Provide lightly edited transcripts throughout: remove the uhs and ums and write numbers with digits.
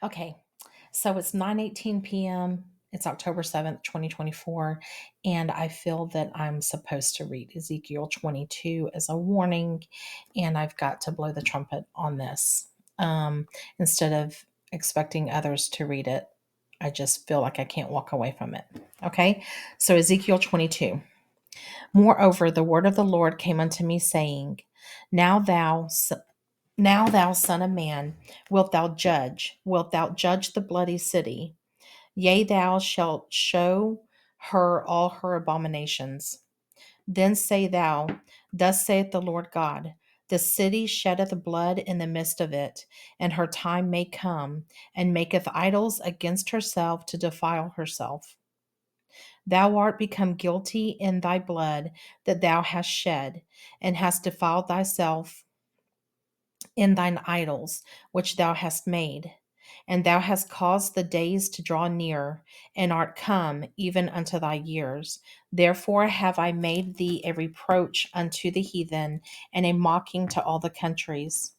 Okay, so it's 9:18 p.m. It's October 7th, 2024, and I feel that I'm supposed to read Ezekiel 22 as a warning, and I've got to blow the trumpet on this. Instead of expecting others to read it, I just feel like I can't walk away from it. Okay, so Ezekiel 22. Moreover, the word of the Lord came unto me, saying, Now thou, now, thou son of man, wilt thou judge the bloody city? Yea, thou shalt show her all her abominations. Then say thou, Thus saith the Lord God, the city sheddeth blood in the midst of it, and her time may come, and maketh idols against herself to defile herself. Thou art become guilty in thy blood that thou hast shed, and hast defiled thyself in thine idols which thou hast made. And thou hast caused the days to draw near, and art come even unto thy years. Therefore have I made thee a reproach unto the heathen, and a mocking to all the countries.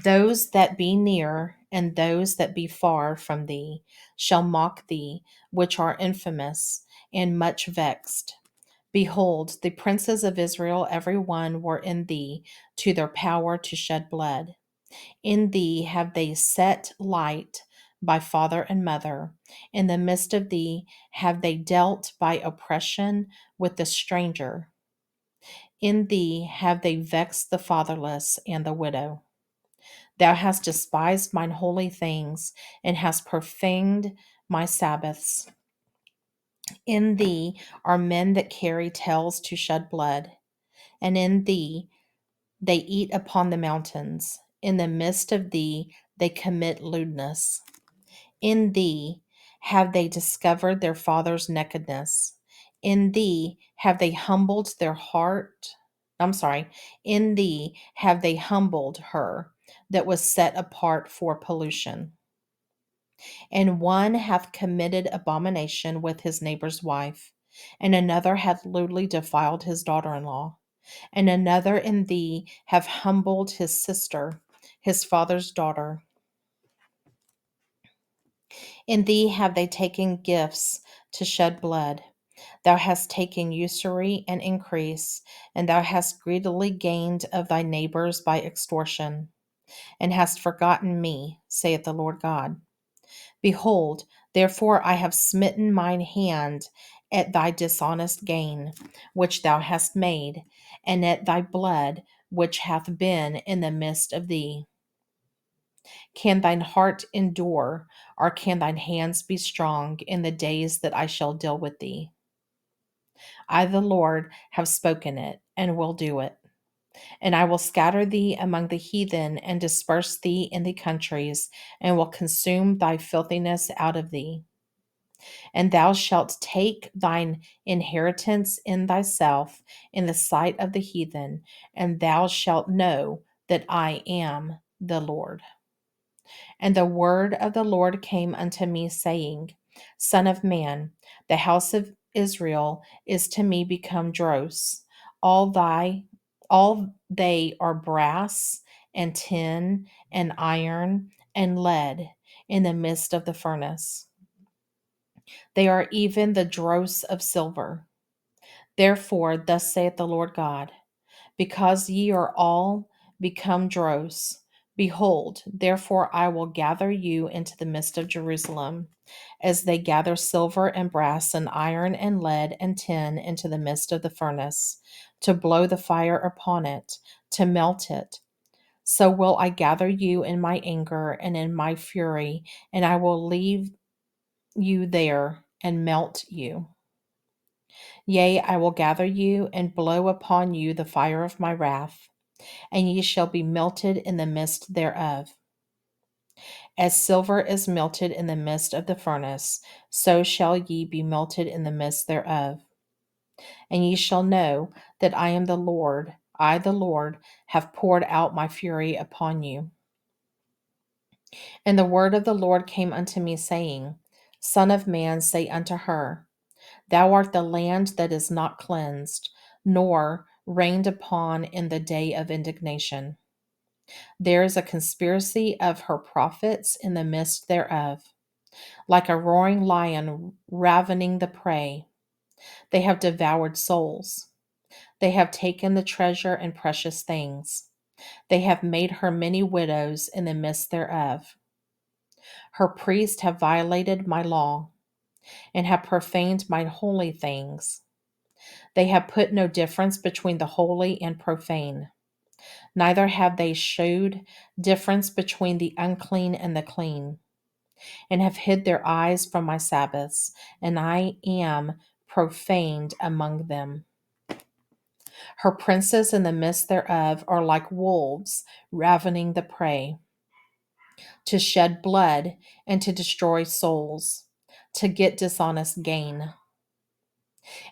Those that be near and those that be far from thee shall mock thee, which are infamous and much vexed. Behold, the princes of Israel, every one, were in thee to their power to shed blood. In thee have they set light by father and mother. In the midst of thee have they dealt by oppression with the stranger. In thee have they vexed the fatherless and the widow. Thou hast despised mine holy things, and hast profaned my Sabbaths. In thee are men that carry tails to shed blood, and in thee they eat upon the mountains. In the midst of thee they commit lewdness. In thee have they discovered their father's nakedness. In thee have they humbled their heart. I'm sorry. In thee have they humbled her that was set apart for pollution. And one hath committed abomination with his neighbor's wife, and another hath lewdly defiled his daughter in law, and another in thee have humbled his sister, his father's daughter. In thee have they taken gifts to shed blood. Thou hast taken usury and increase, and thou hast greedily gained of thy neighbors by extortion, and hast forgotten me, saith the Lord God. Behold, therefore I have smitten mine hand at thy dishonest gain, which thou hast made, and at thy blood, which hath been in the midst of thee. Can thine heart endure, or can thine hands be strong in the days that I shall deal with thee? I, the Lord, have spoken it, and will do it. And I will scatter thee among the heathen, and disperse thee in the countries, and will consume thy filthiness out of thee. And thou shalt take thine inheritance in thyself in the sight of the heathen, and thou shalt know that I am the Lord. And the word of the Lord came unto me, saying, Son of man, the house of Israel is to me become dross. All they are brass and tin and iron and lead in the midst of the furnace. They are even the dross of silver. Therefore, thus saith the Lord God, because ye are all become dross, behold, therefore I will gather you into the midst of Jerusalem, as they gather silver and brass and iron and lead and tin into the midst of the furnace, to blow the fire upon it, to melt it. So will I gather you in my anger and in my fury, and I will leave you there and melt you. Yea, I will gather you and blow upon you the fire of my wrath, and ye shall be melted in the midst thereof. As silver is melted in the midst of the furnace, so shall ye be melted in the midst thereof. And ye shall know that I am the Lord, I the Lord, have poured out my fury upon you. And the word of the Lord came unto me, saying, Son of man, say unto her, Thou art the land that is not cleansed, nor rained upon in the day of indignation. There is a conspiracy of her prophets in the midst thereof, like a roaring lion ravening the prey. They have devoured souls. They have taken the treasure and precious things. They have made her many widows in the midst thereof. Her priests have violated my law, and have profaned my holy things. They have put no difference between the holy and profane, neither have they shewed difference between the unclean and the clean, and have hid their eyes from my Sabbaths, and I am profaned among them. Her princes in the midst thereof are like wolves ravening the prey, to shed blood and to destroy souls, to get dishonest gain.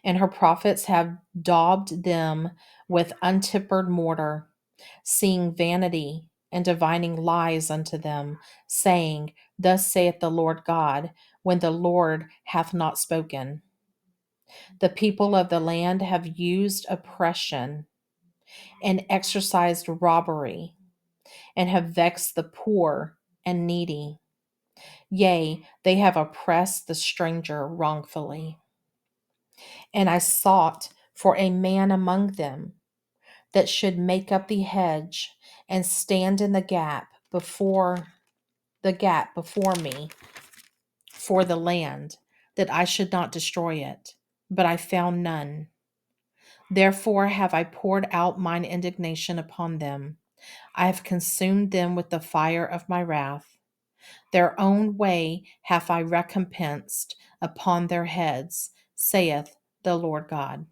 And her prophets have daubed them with untippered mortar, seeing vanity and divining lies unto them, saying, Thus saith the Lord God, when the Lord hath not spoken. The people of the land have used oppression and exercised robbery, and have vexed the poor and needy. Yea, they have oppressed the stranger wrongfully. And I sought for a man among them that should make up the hedge and stand in the gap before me for the land, that I should not destroy it. But I found none. Therefore have I poured out mine indignation upon them. I have consumed them with the fire of my wrath. Their own way have I recompensed upon their heads, saith the Lord God.